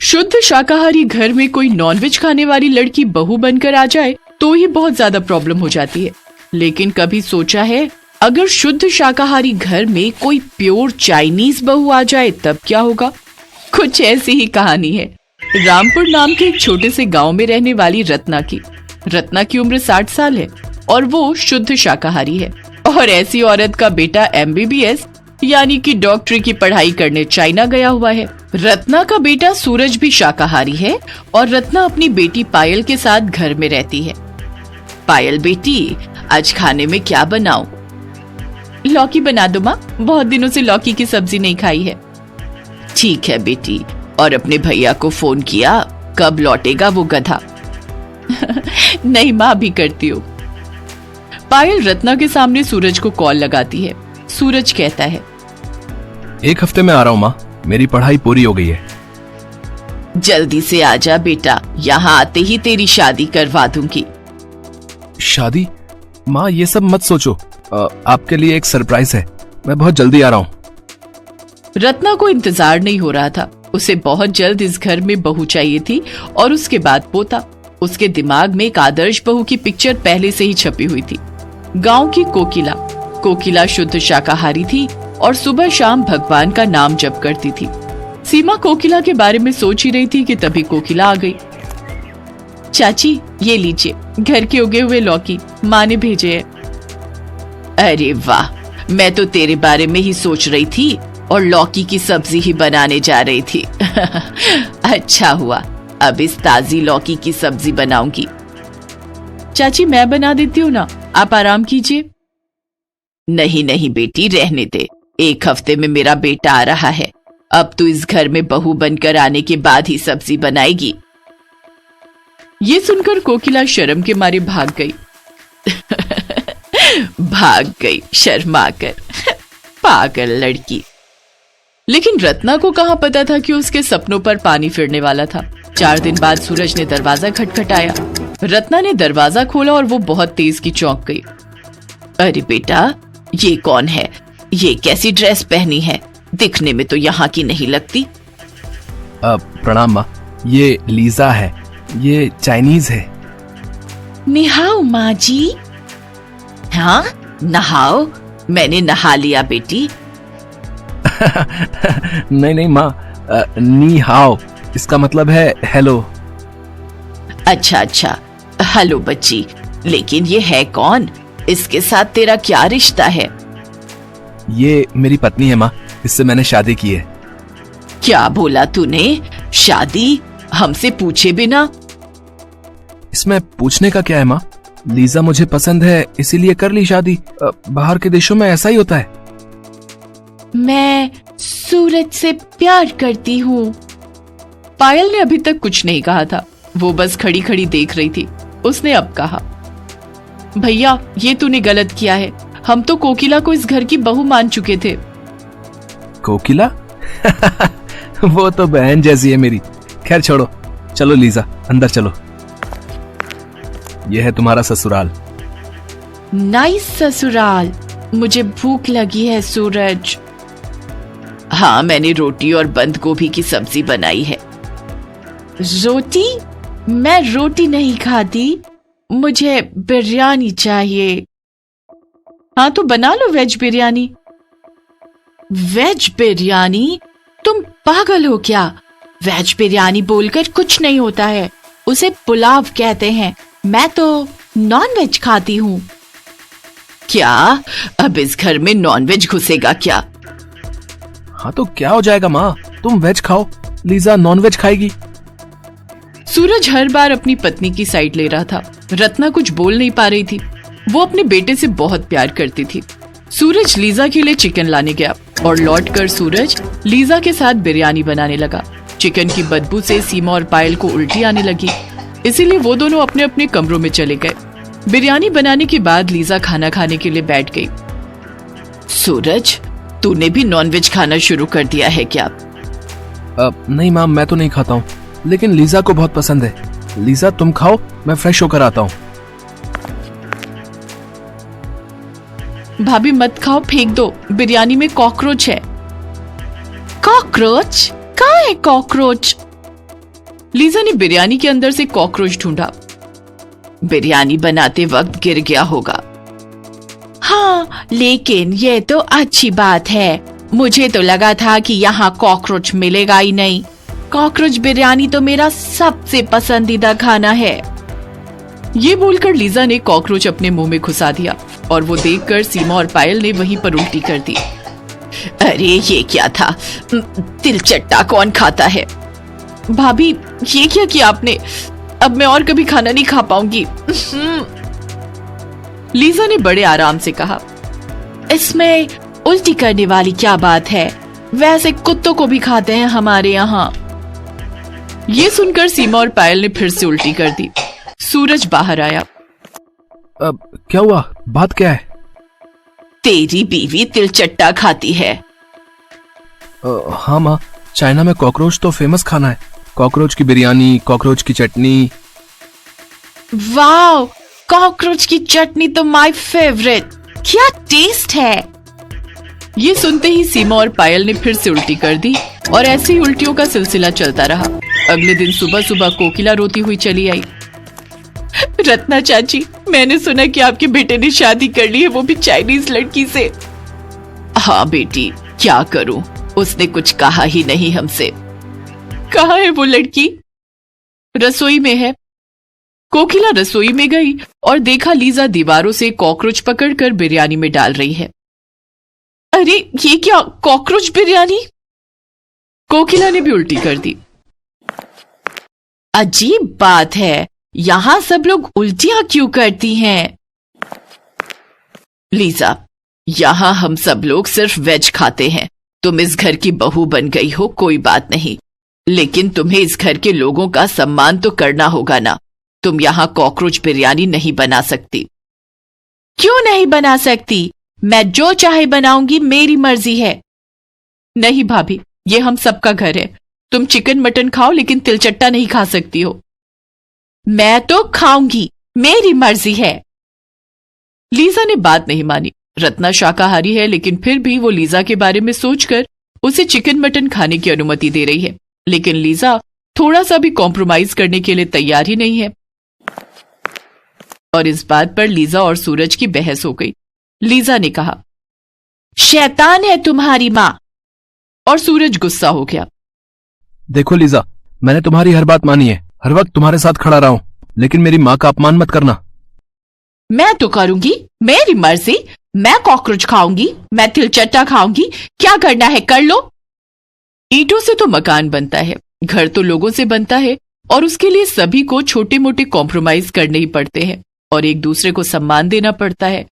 शुद्ध शाकाहारी घर में कोई नॉनवेज खाने वाली लड़की बहू बनकर आ जाए तो ही बहुत ज्यादा प्रॉब्लम हो जाती है। लेकिन कभी सोचा है अगर शुद्ध शाकाहारी घर में कोई प्योर चाइनीज बहू आ जाए तब क्या होगा? कुछ ऐसी ही कहानी है रामपुर नाम के एक छोटे से गांव में रहने वाली रत्ना की। रत्ना की उम्र 60 साल है और वो शुद्ध शाकाहारी है। और ऐसी औरत का बेटा MBBS यानी कि डॉक्टरी की पढ़ाई करने चाइना गया हुआ है। रत्ना का बेटा सूरज भी शाकाहारी है और रत्ना अपनी बेटी पायल के साथ घर में रहती है। पायल बेटी, आज खाने में क्या बनाऊं? लौकी बना दो माँ, बहुत दिनों से लौकी की सब्जी नहीं खाई है। ठीक है बेटी। और अपने भैया को फोन किया? कब लौटेगा वो गधा? नहीं माँ, भी करती हूँ। पायल रत्ना के सामने सूरज को कॉल लगाती है। सूरज कहता है, 1 हफ्ते में आ रहा हूँ माँ, मेरी पढ़ाई पूरी हो गई है। जल्दी से आजा बेटा, यहाँ आते ही तेरी शादी करवा दूंगी। शादी? माँ ये सब मत सोचो, आपके लिए एक सरप्राइज है, मैं बहुत जल्दी आ रहा हूँ। रत्ना को इंतजार नहीं हो रहा था। उसे बहुत जल्द इस घर में बहू चाहिए थी और उसके बाद पोता। उसके दिमाग में एक आदर्श बहू की पिक्चर पहले से ही छपी हुई थी। गांव की कोकिला। कोकिला शुद्ध शाकाहारी थी और सुबह शाम भगवान का नाम जप करती थी। सीमा कोकिला के बारे में सोच ही रही थी कि तभी कोकिला आ गई। चाची ये लीजिए, घर के उगे हुए लौकी माँ ने भेजे हैं। अरे वाह, मैं तो तेरे बारे में ही सोच रही थी और लौकी की सब्जी ही बनाने जा रही थी। अच्छा हुआ, अब इस ताजी लौकी की सब्जी बनाऊंगी। चाची मैं बना देती हूँ ना, आप आराम कीजिए। नहीं नहीं बेटी, रहने दे। 1 हफ्ते में मेरा बेटा आ रहा है, अब तू इस घर में बहू बनकर आने के बाद ही सब्जी बनाएगी। ये सुनकर कोकिला शर्म के मारे भाग गई। भाग गई शर्मा कर। पागल लड़की। लेकिन रत्ना को कहाँ पता था कि उसके सपनों पर पानी फिरने वाला था। 4 दिन बाद सूरज ने दरवाजा खटखटाया। रत्ना ने दरवाजा खोला और वो बहुत तेज की चौंक गई। अरे बेटा, ये कौन है? ये कैसी ड्रेस पहनी है? दिखने में तो यहाँ की नहीं लगती। प्रणाम माँ, ये लीजा है, ये चाइनीज है। निहाओ माँ जी। हाँ नहाओ, मैंने नहा लिया बेटी। नहीं नहीं माँ, नी हाओ इसका मतलब है हेलो। अच्छा अच्छा, हेलो बच्ची। लेकिन ये है कौन? इसके साथ तेरा क्या रिश्ता है? ये मेरी पत्नी है माँ, इससे मैंने शादी की है। क्या बोला तूने? शादी? हमसे पूछे बिना? इसमें पूछने का क्या है माँ? लीजा मुझे पसंद है इसीलिए कर ली शादी। बाहर के देशों में ऐसा ही होता है। मैं सूरज से प्यार करती हूँ। पायल ने अभी तक कुछ नहीं कहा था, वो बस खड़ी खड़ी देख रही थी। उसने अब कहा, भैया ये तूने गलत किया है, हम तो कोकिला को इस घर की बहू मान चुके थे। कोकिला? वो तो बहन जैसी है मेरी। खैर छोड़ो, चलो लीजा अंदर चलो। यह है तुम्हारा ससुराल। नाइस ससुराल। मुझे भूख लगी है सूरज। हाँ, मैंने रोटी और बंद गोभी की सब्जी बनाई है। रोटी? मैं रोटी नहीं खाती, मुझे बिरयानी चाहिए। हाँ तो बना लो वेज बिरयानी। वेज बिरयानी? तुम पागल हो क्या? वेज बिरयानी बोलकर कुछ नहीं होता है, उसे पुलाव कहते हैं। मैं तो नॉन वेज खाती हूँ। क्या? अब इस घर में नॉन वेज घुसेगा क्या? हाँ तो क्या हो जाएगा माँ, तुम वेज खाओ, लीजा नॉन वेज खाएगी। सूरज हर बार अपनी पत्नी की साइड ले रहा था। रत्ना कुछ बोल नहीं पा रही थी। वो अपने बेटे से बहुत प्यार करती थी। सूरज लीजा के लिए चिकन लाने गया और लौटकर सूरज लीजा के साथ बिरयानी बनाने लगा। चिकन की बदबू से सीमा और पायल को उल्टी आने लगी, इसीलिए वो दोनों अपने अपने कमरों में चले गए। बिरयानी बनाने के बाद लीजा खाना खाने के लिए बैठ गई। सूरज, तूने भी नॉनवेज खाना शुरू कर दिया है क्या? नहीं माँ, मैं तो नहीं खाता हूँ, लेकिन लीजा को बहुत पसंद है। लीजा तुम खाओ, मैं फ्रेश होकर आता हूँ। भाभी मत खाओ, फेंक दो, बिरयानी में कॉकरोच है। कॉकरोच? कहाँ है कॉकरोच? लीजा ने बिरयानी के अंदर से कॉकरोच ढूंढा। बिरयानी बनाते वक्त गिर गया होगा। हाँ, लेकिन ये तो अच्छी बात है। मुझे तो लगा था कि यहाँ कॉकरोच मिलेगा ही नहीं। कॉकरोच बिरयानी तो मेरा सबसे पसंदीदा खाना है। ये बोलकर लीजा ने कॉकरोच अपने मुंह में घुसा दिया और वो देखकर सीमा और पायल ने वहीं पर उल्टी कर दी। अरे ये क्या था? तिलचट्टा कौन खाता है? भाभी, ये क्या किया आपने? अब मैं और कभी खाना नहीं खा पाऊंगी। लीजा ने बड़े आराम से कहा, इसमें उल्टी करने वाली क्या बात है? वैसे कुत्तों को भी खाते हैं हमारे यहाँ। ये सुनकर सीमा और पायल ने फिर से उल्टी कर दी। सूरज बाहर आया। अब क्या हुआ? बात क्या है? तेरी बीवी तिलचट्टा खाती है। हाँ माँ, चाइना में कॉकरोच तो फेमस खाना है। कॉकरोच की बिरयानी, कॉकरोच की चटनी। वाह, कॉकरोच की चटनी तो माय फेवरेट। क्या टेस्ट है। ये सुनते ही सीमा और पायल ने फिर से उल्टी कर दी और ऐसे ही उल्टियों का सिलसिला चलता रहा। अगले दिन सुबह सुबह कोकिला रोती हुई चली आई। रत्ना चाची, मैंने सुना कि आपके बेटे ने शादी कर ली है, वो भी चाइनीज लड़की से। हाँ बेटी, क्या करूं, उसने कुछ कहा ही नहीं हमसे। कहाँ है वो लड़की? रसोई में है। कोकिला रसोई में गई और देखा लीजा दीवारों से कॉकरोच पकड़कर बिरयानी में डाल रही है। अरे ये क्या, कॉकरोच बिरयानी? कोकिला ने भी उल्टी कर दी। अजीब बात है, यहाँ सब लोग उल्टियां क्यों करती हैं? लीजा, यहाँ हम सब लोग सिर्फ वेज खाते हैं। तुम इस घर की बहू बन गई हो, कोई बात नहीं, लेकिन तुम्हें इस घर के लोगों का सम्मान तो करना होगा ना। तुम यहाँ कॉकरोच बिरयानी नहीं बना सकती। क्यों नहीं बना सकती? मैं जो चाहे बनाऊंगी, मेरी मर्जी है। नहीं भाभी, ये हम सबका घर है। तुम चिकन मटन खाओ, लेकिन तिलचट्टा नहीं खा सकती हो। मैं तो खाऊंगी, मेरी मर्जी है। लीजा ने बात नहीं मानी। रत्ना शाकाहारी है, लेकिन फिर भी वो लीजा के बारे में सोचकर उसे चिकन मटन खाने की अनुमति दे रही है। लेकिन लीजा थोड़ा सा भी कॉम्प्रोमाइज करने के लिए तैयार ही नहीं है। और इस बात पर लीजा और सूरज की बहस हो गई। लीजा ने कहा, शैतान है तुम्हारी माँ। और सूरज गुस्सा हो गया। देखो लीजा, मैंने तुम्हारी हर बात मानी है, हर वक्त तुम्हारे साथ खड़ा रहा हूं, लेकिन मेरी माँ का अपमान मत करना। मैं तो करूंगी, मेरी मर्जी। मैं कॉकरोच खाऊंगी, मैं तिलचट्टा खाऊंगी। क्या करना है कर लो। ईंटों से तो मकान बनता है, घर तो लोगों से बनता है, और उसके लिए सभी को छोटे मोटे कॉम्प्रोमाइज करने ही पड़ते हैं और एक दूसरे को सम्मान देना पड़ता है।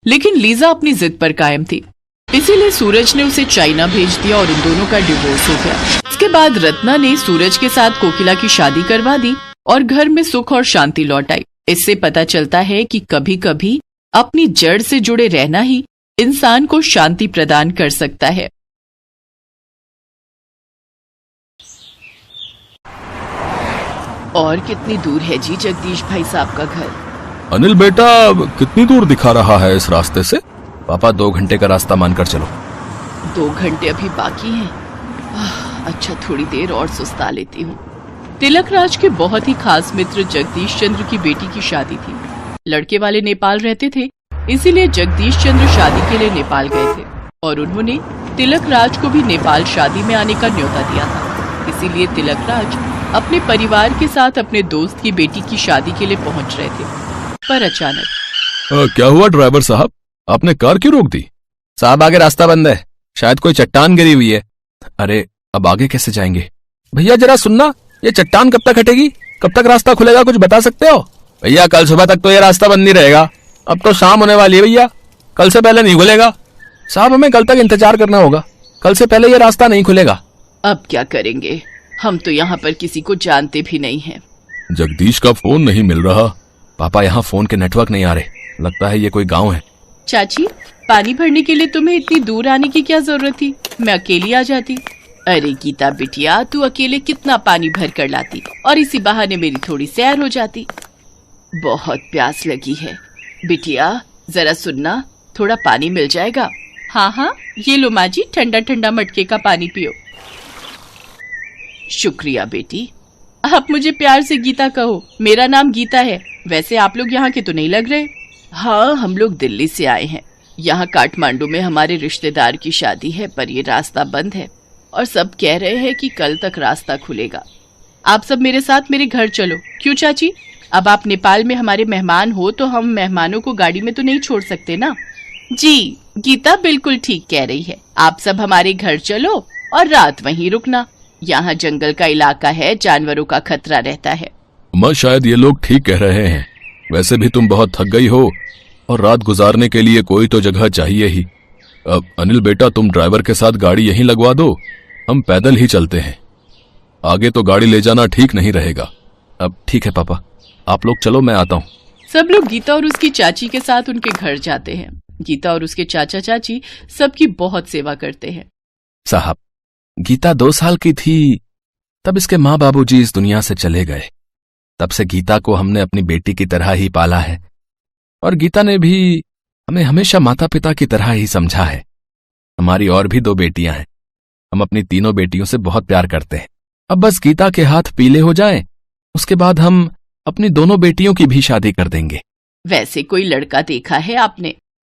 लेकिन लीजा अपनी जिद पर कायम थी, इसीलिए सूरज ने उसे चाइना भेज दिया और उन दोनों का डिवोर्स हो गया। इसके बाद रत्ना ने सूरज के साथ कोकिला की शादी करवा दी और घर में सुख और शांति लौट आई। इससे पता चलता है कि कभी कभी अपनी जड़ से जुड़े रहना ही इंसान को शांति प्रदान कर सकता है। और कितनी दूर है जी जगदीश भाई साहब का घर? अनिल बेटा, कितनी दूर दिखा रहा है इस रास्ते से? पापा 2 घंटे का रास्ता मानकर चलो। 2 घंटे अभी बाकी हैं। अच्छा, थोड़ी देर और सुस्ता लेती हूँ। तिलक राज के बहुत ही खास मित्र जगदीश चंद्र की बेटी की शादी थी। लड़के वाले नेपाल रहते थे, इसीलिए जगदीश चंद्र शादी के लिए नेपाल गए थे और उन्होंने तिलक राज को भी नेपाल शादी में आने का न्योता दिया था। इसीलिए तिलक राज अपने परिवार के साथ अपने दोस्त की बेटी की शादी के लिए पहुंच रहे थे, पर अचानक। क्या हुआ ड्राइवर साहब, आपने कार क्यों रोक दी? साहब, आगे रास्ता बंद है, शायद कोई चट्टान गिरी हुई है। अरे अब आगे कैसे जाएंगे? भैया जरा सुनना, ये चट्टान कब तक हटेगी? कब तक रास्ता खुलेगा, कुछ बता सकते हो? भैया कल सुबह तक तो ये रास्ता बंद नहीं रहेगा। अब तो शाम होने वाली है भैया, कल से पहले नहीं खुलेगा। साहब, हमें कल तक इंतजार करना होगा, कल से पहले ये रास्ता नहीं खुलेगा। अब क्या करेंगे, हम तो यहाँ पर किसी को जानते भी नहीं हैं। जगदीश का फोन नहीं मिल रहा। पापा, यहाँ फोन के नेटवर्क नहीं आ रहे, लगता है ये कोई गांव है। चाची, पानी भरने के लिए तुम्हें इतनी दूर आने की क्या जरूरत थी? मैं अकेली आ जाती। अरे गीता बिटिया, तू अकेले कितना पानी भर कर लाती और इसी बहाने मेरी थोड़ी सैर हो जाती। बहुत प्यास लगी है बिटिया, जरा सुनना, थोड़ा पानी मिल जाएगा? हाँ हाँ, ये लो माँ जी, ठंडा ठंडा मटके का पानी पियो। शुक्रिया बेटी। आप मुझे प्यार से गीता कहो, मेरा नाम गीता है। वैसे आप लोग यहाँ के तो नहीं लग रहे। हाँ, हम लोग दिल्ली से आए हैं। यहाँ काठमांडू में हमारे रिश्तेदार की शादी है, पर ये रास्ता बंद है और सब कह रहे हैं कि कल तक रास्ता खुलेगा। आप सब मेरे साथ मेरे घर चलो। क्यों चाची? अब आप नेपाल में हमारे मेहमान हो तो हम मेहमानों को गाड़ी में तो नहीं छोड़ सकते ना। जी, गीता बिल्कुल ठीक कह रही है। आप सब हमारे घर चलो और रात वहीं रुकना। यहाँ जंगल का इलाका है, जानवरों का खतरा रहता है। उमा, शायद ये लोग ठीक कह रहे हैं। वैसे भी तुम बहुत थक गई हो और रात गुजारने के लिए कोई तो जगह चाहिए ही। अब अनिल बेटा, तुम ड्राइवर के साथ गाड़ी यहीं लगवा दो, हम पैदल ही चलते हैं। आगे तो गाड़ी ले जाना ठीक नहीं रहेगा। अब ठीक है पापा, आप लोग चलो, मैं आता हूँ। सब लोग गीता और उसकी चाची के साथ उनके घर जाते हैं। गीता और उसके चाचा चाची सबकी बहुत सेवा करते हैं। साहब, गीता 2 साल की थी तब इसके माँ बाबूजी इस दुनिया से चले गए। तब से गीता को हमने अपनी बेटी की तरह ही पाला है और गीता ने भी हमें हमेशा माता पिता की तरह ही समझा है। हमारी और भी 2 बेटियां हैं। हम अपनी तीनों बेटियों से बहुत प्यार करते हैं। अब बस गीता के हाथ पीले हो जाएं, उसके बाद हम अपनी दोनों बेटियों की भी शादी कर देंगे। वैसे कोई लड़का देखा है आपने?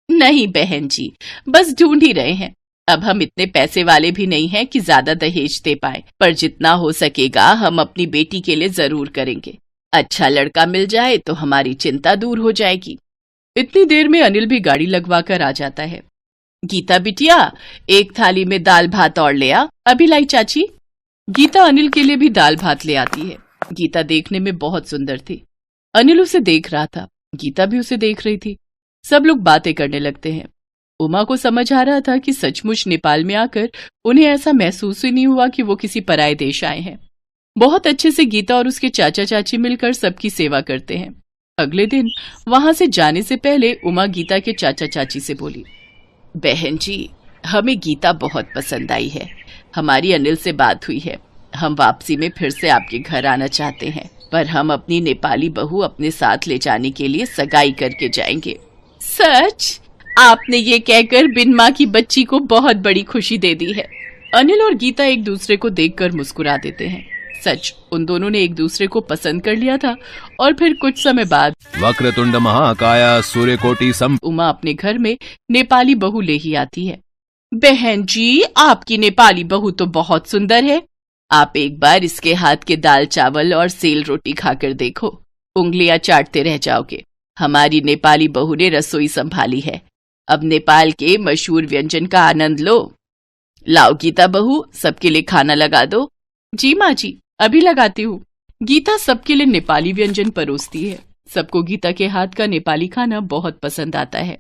नहीं बहन जी, बस ढूंढ ही रहे हैं। अब हम इतने पैसे वाले भी नहीं हैं कि ज्यादा दहेज दे पाए, पर जितना हो सकेगा हम अपनी बेटी के लिए जरूर करेंगे। अच्छा लड़का मिल जाए तो हमारी चिंता दूर हो जाएगी। इतनी देर में अनिल भी गाड़ी लगवा कर आ जाता है। गीता बिटिया, एक थाली में दाल भात और ले आ। अभी लाई चाची। गीता अनिल के लिए भी दाल भात ले आती है। गीता देखने में बहुत सुंदर थी। अनिल उसे देख रहा था, गीता भी उसे देख रही थी। सब लोग बातें करने लगते हैं। उमा को समझ आ रहा था कि सचमुच नेपाल में आकर उन्हें ऐसा महसूस ही नहीं हुआ कि वो किसी पराये देश आए हैं। बहुत अच्छे से गीता और उसके चाचा चाची मिलकर सबकी सेवा करते हैं। अगले दिन वहां से जाने से पहले उमा गीता के चाचा चाची से बोली, बहन जी, हमें गीता बहुत पसंद आई है। हमारी अनिल से बात हुई है। हम वापसी में फिर से आपके घर आना चाहते हैं, पर हम अपनी नेपाली बहू अपने साथ ले जाने के लिए सगाई करके जाएंगे। सच? आपने ये कहकर बिन माँ की बच्ची को बहुत बड़ी खुशी दे दी है। अनिल और गीता एक दूसरे को देखकर मुस्कुरा देते हैं। सच, उन दोनों ने एक दूसरे को पसंद कर लिया था। और फिर कुछ समय बाद वक्रतुंड महाकाय सूर्यकोटि सम उमा अपने घर में नेपाली बहू ले ही आती है। बहन जी, आपकी नेपाली बहू तो बहुत सुंदर है। आप एक बार इसके हाथ के दाल चावल और सेल रोटी खाकर देखो, उंगलियां चाटते रह जाओगे। हमारी नेपाली बहू ने रसोई संभाली है। अब नेपाल के मशहूर व्यंजन का आनंद लो। लाओ गीता बहू, सबके लिए खाना लगा दो। जी माँ जी, अभी लगाती हूँ। गीता सबके लिए नेपाली व्यंजन परोसती है। सबको गीता के हाथ का नेपाली खाना बहुत पसंद आता है।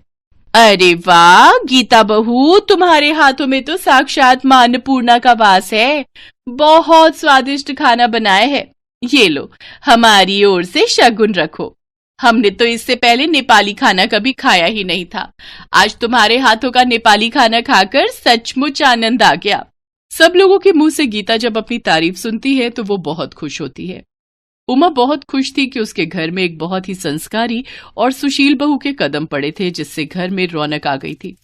अरे वाह गीता बहू, तुम्हारे हाथों में तो साक्षात मां अन्नपूर्णा का वास है। बहुत स्वादिष्ट खाना बनाया है। ये लो, हमारी ओर से शगुन रखो। हमने तो इससे पहले नेपाली खाना कभी खाया ही नहीं था। आज तुम्हारे हाथों का नेपाली खाना खाकर सचमुच आनंद आ गया। सब लोगों के मुंह से गीता जब अपनी तारीफ सुनती है तो वो बहुत खुश होती है। उमा बहुत खुश थी कि उसके घर में एक बहुत ही संस्कारी और सुशील बहू के कदम पड़े थे, जिससे घर में रौनक आ गई थी।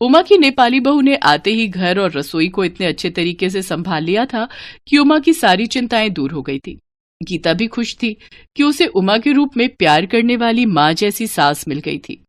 उमा की नेपाली बहू ने आते ही घर और रसोई को इतने अच्छे तरीके से संभाल लिया था कि उमा की सारी चिंताएं दूर हो गई थी। गीता भी खुश थी कि उसे उमा के रूप में प्यार करने वाली माँ जैसी सास मिल गई थी।